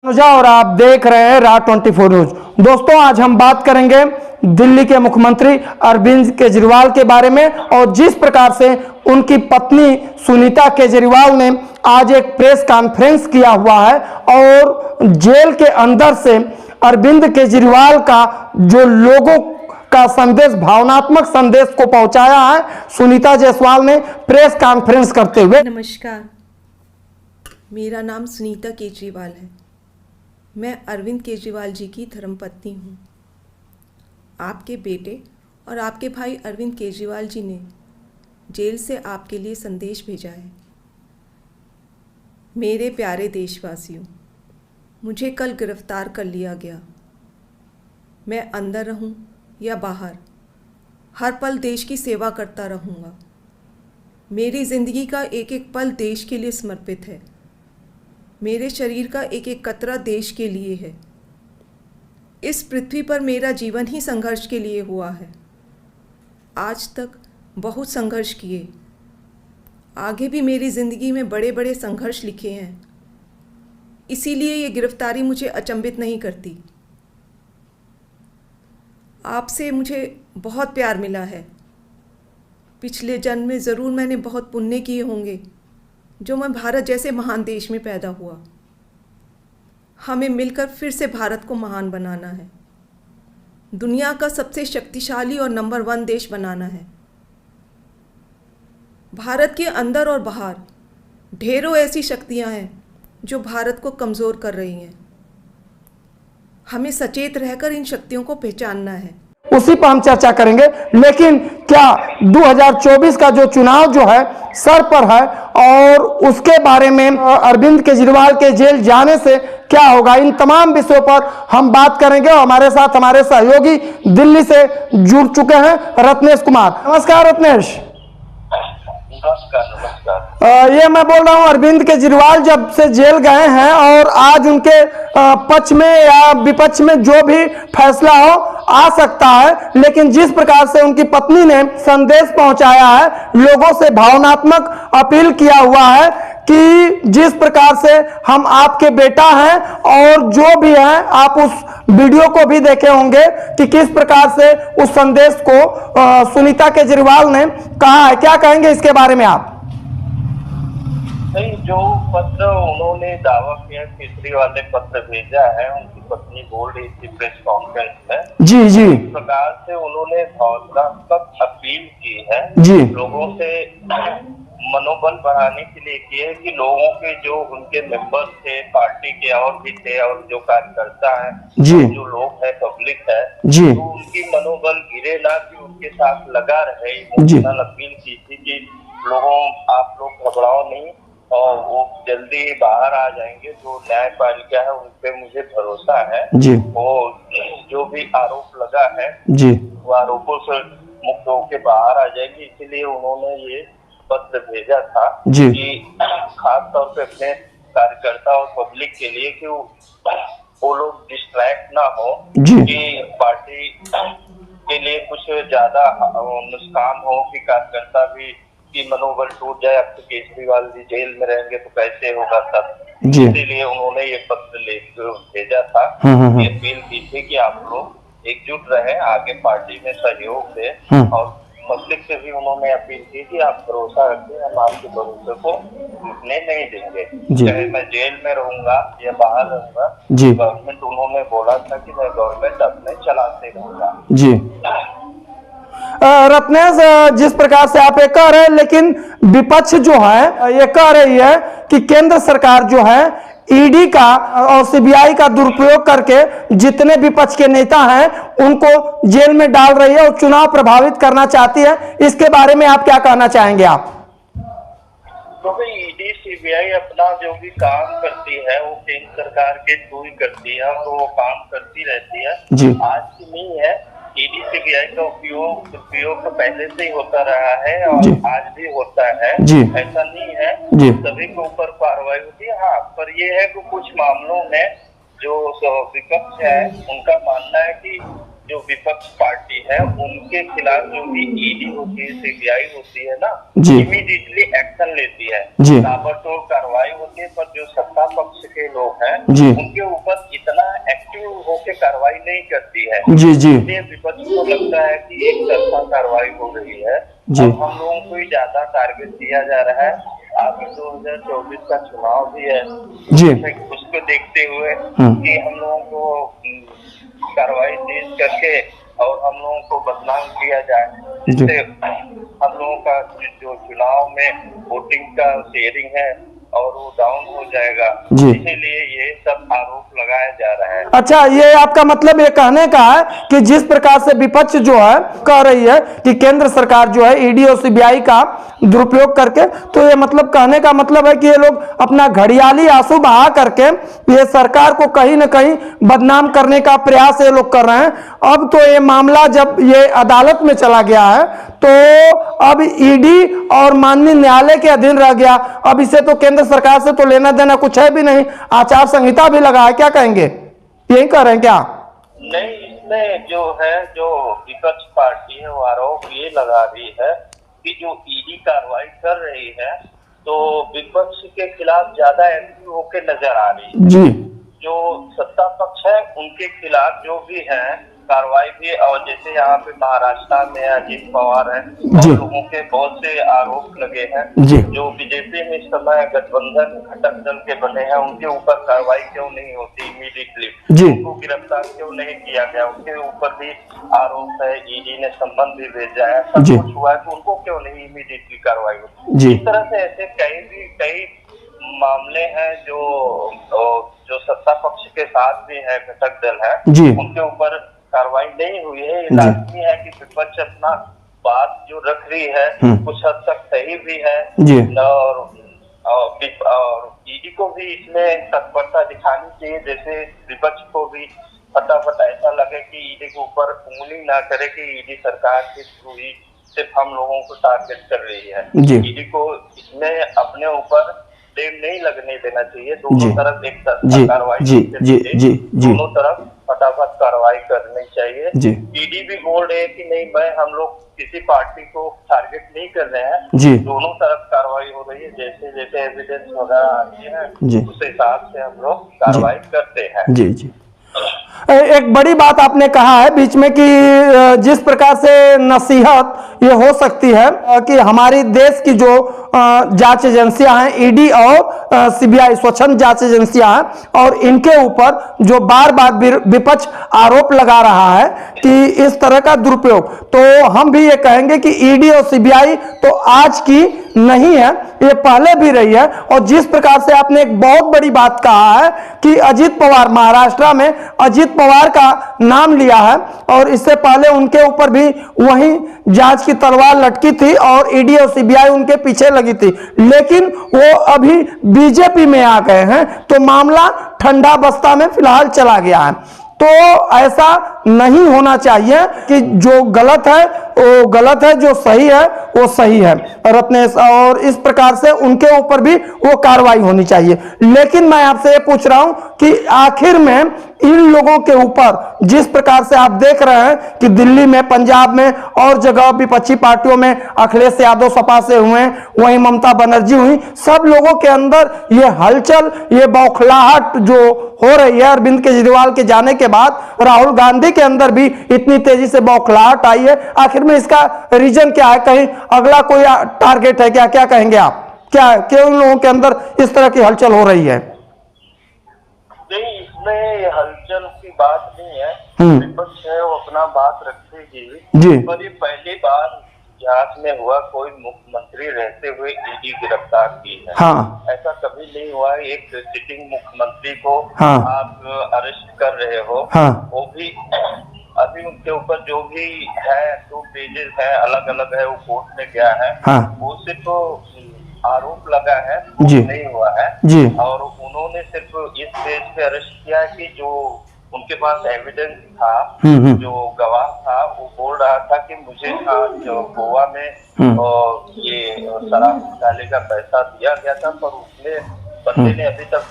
और आप देख रहे हैं राज 24 न्यूज। दोस्तों, आज हम बात करेंगे दिल्ली के मुख्यमंत्री अरविंद केजरीवाल के बारे में और जिस प्रकार से उनकी पत्नी सुनीता केजरीवाल ने आज एक प्रेस कॉन्फ्रेंस किया हुआ है और जेल के अंदर से अरविंद केजरीवाल का जो लोगों का संदेश, भावनात्मक संदेश को पहुंचाया है सुनीता जायसवाल ने प्रेस कॉन्फ्रेंस करते हुए। नमस्कार, मेरा नाम सुनीता केजरीवाल है। मैं अरविंद केजरीवाल जी की धर्मपत्नी हूँ। आपके बेटे और आपके भाई अरविंद केजरीवाल जी ने जेल से आपके लिए संदेश भेजा है। मेरे प्यारे देशवासियों, मुझे कल गिरफ्तार कर लिया गया। मैं अंदर रहूं या बाहर, हर पल देश की सेवा करता रहूँगा। मेरी ज़िंदगी का एक एक पल देश के लिए समर्पित है। मेरे शरीर का एक एक कतरा देश के लिए है। इस पृथ्वी पर मेरा जीवन ही संघर्ष के लिए हुआ है। आज तक बहुत संघर्ष किए, आगे भी मेरी ज़िंदगी में बड़े बड़े संघर्ष लिखे हैं। इसीलिए ये गिरफ्तारी मुझे अचंभित नहीं करती। आपसे मुझे बहुत प्यार मिला है। पिछले जन्म में ज़रूर मैंने बहुत पुण्य किए होंगे जो मैं भारत जैसे महान देश में पैदा हुआ। हमें मिलकर फिर से भारत को महान बनाना है, दुनिया का सबसे शक्तिशाली और नंबर 1 देश बनाना है। भारत के अंदर और बाहर ढेरों ऐसी शक्तियां हैं जो भारत को कमज़ोर कर रही हैं। हमें सचेत रहकर इन शक्तियों को पहचानना है। उसी पर हम चर्चा करेंगे। लेकिन क्या 2024 का जो चुनाव जो है सर पर है और उसके बारे में अरविंद केजरीवाल के जेल जाने से क्या होगा, इन तमाम विषयों पर हम बात करेंगे। और हमारे साथ हमारे सहयोगी दिल्ली से जुड़ चुके हैं रत्नेश कुमार। नमस्कार रत्नेश। नमस्कार। ये मैं बोल रहा हूँ, अरविंद केजरीवाल जब से जेल गए हैं और आज उनके पक्ष में या विपक्ष में जो भी फैसला हो आ सकता है, लेकिन जिस प्रकार से उनकी पत्नी ने संदेश पहुंचाया है, लोगों से भावनात्मक अपील किया हुआ है कि जिस प्रकार से हम आपके बेटा हैं और जो भी है, आप उस वीडियो को भी देखे होंगे कि किस प्रकार से उस संदेश को सुनीता केजरीवाल ने कहा है। क्या कहेंगे इसके बारे में आप? नहीं, जो पत्र उन्होंने दावा किया, केजरीवाल ने पत्र भेजा है, उनकी पत्नी बोल रही थी प्रेस कॉन्फ्रेंस में। जी जी। इस प्रकार से उन्होंने भावनात्मक अपील की है जी, लोगों से मनोबल बढ़ाने के लिए की है कि लोगों के जो उनके मेंबर्स थे, पार्टी के और भी थे और जो कार्यकर्ता हैं, जो लोग हैं, पब्लिक है, जी, तो उनकी मनोबल गिरे ना, कि उनके साथ लगा रहे। इमोशनल अपील की थी कि लोगों, आप लोग घबराओ नहीं और वो जल्दी बाहर आ जाएंगे। जो न्यायपालिका है उन पे मुझे भरोसा है। जी, वो जो भी आरोप लगा है जी, वो आरोपों से मुक्त होकर बाहर आ जाएंगे। इसीलिए उन्होंने ये पत्र भेजा था कि खास तौर पे अपने कार्यकर्ता और पब्लिक के लिए कि वो लोग डिस्ट्रैक्ट ना हो कि पार्टी के लिए कुछ ज्यादा नुकसान हो, कि कार्यकर्ता भी की मनोबल टूट जाए। अब तो केजरीवाल जी जेल में रहेंगे तो कैसे होगा सब। इसीलिए उन्होंने ये पत्र लेकर भेजा था। ये अपील की थी कि आप लोग एकजुट रहें, आगे पार्टी में सहयोग दें। और पब्लिक से भी उन्होंने अपील की कि आप भरोसा रखें, हम आपके भरोसे को टूटने नहीं देंगे। चाहे मैं जेल में रहूंगा या बाहर रहूंगा, गवर्नमेंट, उन्होंने बोला था कि मैं गवर्नमेंट अपने चलाते रहूंगा। जी रत्नेश, जिस प्रकार से आप ये कह रहे हैं, लेकिन विपक्ष जो है ये कह रही है कि केंद्र सरकार जो है ईडी का और सीबीआई का दुरुपयोग करके जितने विपक्ष के नेता हैं उनको जेल में डाल रही है और चुनाव प्रभावित करना चाहती है। इसके बारे में आप क्या कहना चाहेंगे आप? तो भाई, ईडी सीबीआई अपना जो भी काम करती है वो केंद्र सरकार के थ्रू ही करती है और वो काम करती रहती है। आज की नहीं है, ईडी सीबीआई का उपयोग तो पहले से ही होता रहा है और आज भी होता है। ऐसा नहीं है सभी के ऊपर कार्रवाई होती है। हाँ, पर ये है कि कुछ मामलों में जो विपक्ष है उनका मानना है कि जो विपक्ष पार्टी है उनके खिलाफ जो भी ईडी होती है, सीबीआई होती है ना, जी। इमीडिएटली एक्शन लेती है, जी। ताबड़तोड़ कार्रवाई होती है। पर जो सत्ता पक्ष के लोग हैं जी। उनके ऊपर इतना एक्टिव होके कार्रवाई नहीं करती है। जी जी इसलिए विपक्ष को लगता है कि एक तरफा कार्रवाई हो रही है। जी। अब हम लोगों को ही ज्यादा टारगेट दिया जा रहा है। आगे 2024 का चुनाव भी है जी। उसको देखते हुए कि हम लोगों को कार्रवाई तेज करके और हम लोगों को बदनाम किया जाए, जिससे हम लोगों का जो चुनाव में वोटिंग का शेयरिंग है और वो डाउन हो जाएगा। जी। इसीलिए ये सब आरोप लगाया जा रहा है। अच्छा, ये आपका मतलब ये कहने का है कि जिस प्रकार से विपक्ष जो है कह रही है कि केंद्र सरकार जो है ईडी और सीबीआई का दुरुपयोग करके, तो ये मतलब कहने का मतलब है कि ये लोग अपना घड़ियाली आंसू बहा करके ये सरकार को कहीं ना कहीं बदनाम करने का प्रयास ये लोग कर रहे हैं। अब तो ये मामला जब ये अदालत में चला गया है तो अब ईडी और माननीय न्यायालय के अधीन रह गया। अब इसे तो केंद्र सरकार से तो लेना देना कुछ है भी नहीं, आचार संहिता भी लगा है। क्या कहेंगे, यही कह रहे हैं क्या? नहीं, इसमें जो है जो विपक्ष पार्टी है वो आरोप ये लगा रही है कि जो ईडी कार्रवाई कर रही है तो विपक्ष के खिलाफ ज्यादा एक्टिव होके नजर आ रही है। जी। जो सत्ता पक्ष है उनके खिलाफ जो भी है कार्रवाई भी, और जैसे यहाँ पे महाराष्ट्र में अजीत पवार है और लोगों के बहुत से आरोप लगे हैं। जो बीजेपी में इस समय गठबंधन घटक दल के बने हैं उनके ऊपर कार्रवाई क्यों नहीं होती इमीडिएटली, उनको गिरफ्तार क्यों नहीं किया गया, उनके ऊपर भी आरोप है, ईडी ने संबंध भी भेजा है, सब कुछ हुआ है, तो उनको क्यों नहीं इमीडिएटली कार्रवाई होती। इस तरह से ऐसे कई मामले हैं जो सत्ता पक्ष के साथ भी है, घटक दल है, उनके ऊपर कार्रवाई नहीं हुई है। ये लाजमी है कि विपक्ष अपना बात जो रख रही है कुछ हद तक सही भी है और ईडी को भी इसमें तत्परता दिखानी चाहिए। जैसे विपक्ष को भी फटाफट ऐसा लगे कि ईडी के ऊपर उंगली ना करे कि ईडी सरकार के थ्रू ही सिर्फ हम लोगों को टारगेट कर रही है। ईडी को इसमें अपने ऊपर ब्लेम नहीं लगने देना चाहिए। दोनों तरफ एक तरफा कार्रवाई दोनों तरफ फटाफट कार्रवाई करनी चाहिए। ईडी भी बोल रहे हैं कि नहीं, हम लोग किसी पार्टी को टारगेट नहीं कर रहे हैं, दोनों तरफ कार्रवाई हो रही है। जैसे जैसे एविडेंस वगैरह आती है उस हिसाब से हम लोग कार्रवाई करते हैं। जी जी। एक बड़ी बात आपने कहा है बीच में कि जिस प्रकार से नसीहत ये हो सकती है कि हमारी देश की जो जांच एजेंसियां हैं, ईडी और सीबीआई स्वच्छंद जांच एजेंसियां हैं, और इनके ऊपर जो बार बार विपक्ष आरोप लगा रहा है कि इस तरह का दुरुपयोग, तो हम भी ये कहेंगे कि ईडी और सीबीआई तो आज की नहीं है, ये पहले भी रही है। और जिस प्रकार से आपने एक बहुत बड़ी बात कहा है कि अजीत पवार, महाराष्ट्र में अजीत पवार का नाम लिया है और इससे पहले उनके ऊपर भी वही जांच की तलवार लटकी थी और ईडी और सीबीआई उनके पीछे लगी थी, लेकिन वो अभी बीजेपी में आ गए हैं तो मामला ठंडा बस्ता में फिलहाल चला गया है। तो ऐसा नहीं होना चाहिए कि जो गलत है वो गलत है, जो सही है वो सही है रत्नेश, और इस प्रकार से उनके ऊपर भी वो कार्रवाई होनी चाहिए। लेकिन मैं आपसे ये पूछ रहा हूं कि आखिर में इन लोगों के ऊपर जिस प्रकार से आप देख रहे हैं कि दिल्ली में, पंजाब में और जगह विपक्षी पार्टियों में अखिलेश यादव सपा से हुए, वहीं ममता बनर्जी हुई, सब लोगों के अंदर ये हलचल, ये बौखलाहट जो हो रही है अरविंद केजरीवाल के जाने के बाद, राहुल गांधी के अंदर भी इतनी तेजी से बौखलाहट आई है, आखिर में इसका रीजन क्या है? कहीं अगला कोई टारगेट है क्या? क्या कहेंगे आप? क्या क्यों इन लोगों के अंदर इस तरह की हलचल हो रही है? नहीं, इसमें हलचल की बात नहीं है, विपक्ष है वो अपना बात रखेगी। पर ये पहली बार जांच में हुआ कोई मुख्यमंत्री रहते हुए ईडी गिरफ्तार की है। ऐसा कभी नहीं हुआ। एक सिटिंग मुख्यमंत्री को आप अरेस्ट कर रहे हो, वो भी अभी उनके ऊपर जो भी है 2 पेजेस है, अलग अलग है, वो कोर्ट में गया है, वो सिर्फ तो आरोप लगा है, नहीं हुआ है। और उन्होंने सिर्फ इस पेज पे अरेस्ट किया है कि जो उनके पास एविडेंस था, जो गवाह था वो बोल रहा था कि मुझे जो गोवा में ये शराब घोटाले का पैसा दिया गया था, पर उसने बंदे ने अभी तक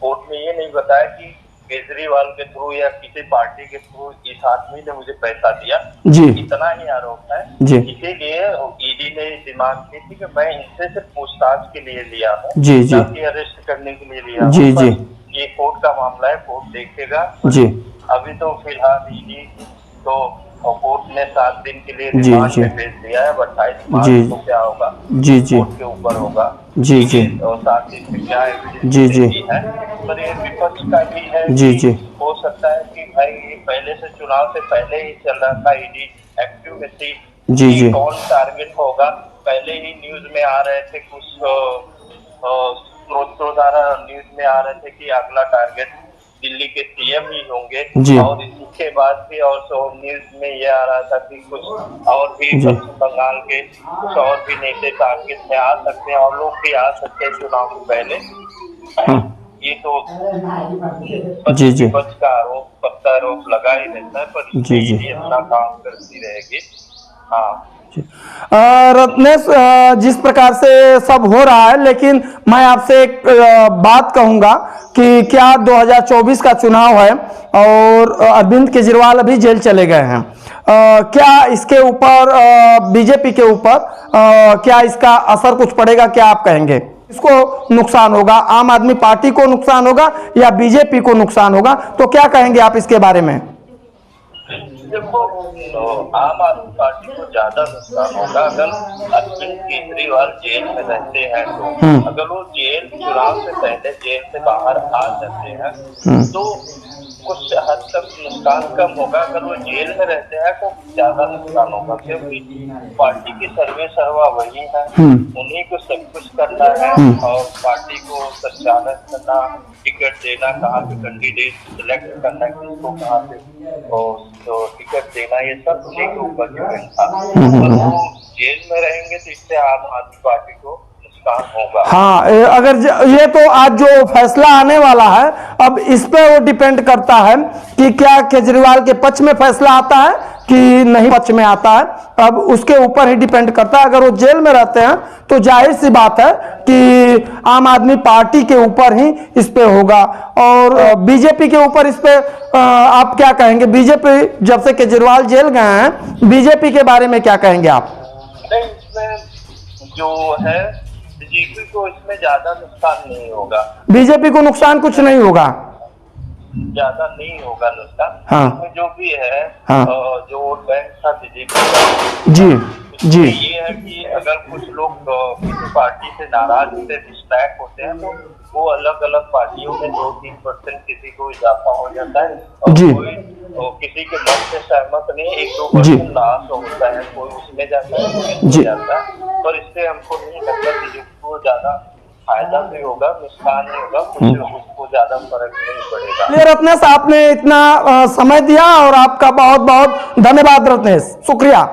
कोर्ट में ये नहीं बताया कि केजरीवाल के थ्रू या किसी पार्टी के थ्रू इस आदमी ने मुझे पैसा दिया, जी इतना ही आरोप है जी इसीलिए ईडी ने डिमांड की थी कि मैं इनसे सिर्फ पूछताछ के लिए लिया हूँ, जी जी ताकि अरेस्ट करने के लिए लिया हूँ। जी जी ये कोर्ट का मामला है, कोर्ट देखेगा। जी अभी तो फिलहाल ईडी तो कोर्ट ने 7 दिन के लिए जी, रिमांड जी। पे भेज दिया है। 28 मार्च जी। को क्या होगा जी जी कोर्ट के ऊपर होगा। जी जी और 7 दिन में क्या एविडेंस जी, जी। है, पर ये विपक्ष का भी है जी, कि जी। हो सकता है कि भाई ये पहले से चुनाव से पहले ही चल रहा था, ईडी एक्टिव में थी जी, कि जी। कौन टारगेट होगा। पहले ही न्यूज में आ रहे थे, कुछ स्रोतों द्वारा न्यूज में आ रहे थे कि अगला टारगेट दिल्ली के सीएम ही होंगे। जी। और इसके बाद भी और न्यूज में ये आ रहा था कि कुछ और भी जी। पश्चिम बंगाल के कुछ और भी नेता टारगेट में आ सकते हैं और लोग भी आ सकते हैं चुनाव से पहले। ये तो जी, जी। विपक्ष का आरोप प्रत्यारोप लगा ही रहता है, पर जी, जी। इसमें अपना काम करती रहेगी। हाँ रत्नेश, जिस प्रकार से सब हो रहा है, लेकिन मैं आपसे एक बात कहूंगा कि क्या 2024 का चुनाव है और अरविंद केजरीवाल अभी जेल चले गए हैं, क्या इसके ऊपर बीजेपी के ऊपर क्या इसका असर कुछ पड़ेगा? क्या आप कहेंगे इसको नुकसान होगा, आम आदमी पार्टी को नुकसान होगा या बीजेपी को नुकसान होगा? तो क्या कहेंगे आप इसके बारे में? देखो, तो आम आदमी पार्टी को ज्यादा नुकसान होगा अगर अरविंद केजरीवाल जेल में रहते हैं तो। अगर वो जेल चुनाव से पहले जेल से बाहर आ जाते हैं तो कुछ हद तक नुकसान कम होगा। अगर वो जेल में रहते हैं तो ज्यादा नुकसान होगा, क्योंकि पार्टी की सर्वे सर्वा वही है, उन्हीं को सब कुछ करना है और पार्टी को संचालन करना, टिकट देना, कहाँ पे कैंडिडेट सिलेक्ट करना, किसको कहाँ पे तो टिकट देना, ये सब उन्हीं के ऊपर डिपेंड था। पर वो जेल में रहेंगे तो इससे आम आदमी पार्टी को नुकसान होगा। हाँ, अगर ये तो आज जो फैसला आने वाला है, अब इस पे वो डिपेंड करता है कि क्या केजरीवाल के पक्ष में फैसला आता है कि नहीं पक्ष में आता है। अब उसके ऊपर ही डिपेंड करता है। अगर वो जेल में रहते हैं तो जाहिर सी बात है कि आम आदमी पार्टी के ऊपर ही इस पे होगा। और बीजेपी के ऊपर इस पे आप क्या कहेंगे? बीजेपी जब से केजरीवाल जेल गए हैं, बीजेपी के बारे में क्या कहेंगे आप? नहीं, इसमें जो है बीजेपी को इसमें ज्यादा नुकसान नहीं होगा। बीजेपी को नुकसान कुछ नहीं होगा, ज्यादा नहीं होगा नुकसान। हाँ। इसमें जो भी है, हाँ। जो वोट बैंक था बीजेपी का, जी जी ये है कि अगर कुछ लोग किसी पार्टी से नाराज होते हैं, डिस्ट्रैक्ट होते हैं, तो वो अलग अलग पार्टियों में 2-3% किसी को इजाफा हो जाता है और जी। कोई किसी के मन से सहमत नहीं, 1-2% लॉस होता है, कोई उसमें जाता है, कोई जी। इसमें जाता है। पर इससे हमको नहीं लगता कि जो ज्यादा फायदा भी होगा, नुकसान नहीं होगा, कुछ उसको ज्यादा फर्क नहीं पड़ेगा। रत्नेश, आपने इतना समय दिया और आपका बहुत बहुत धन्यवाद रत्नेश, शुक्रिया।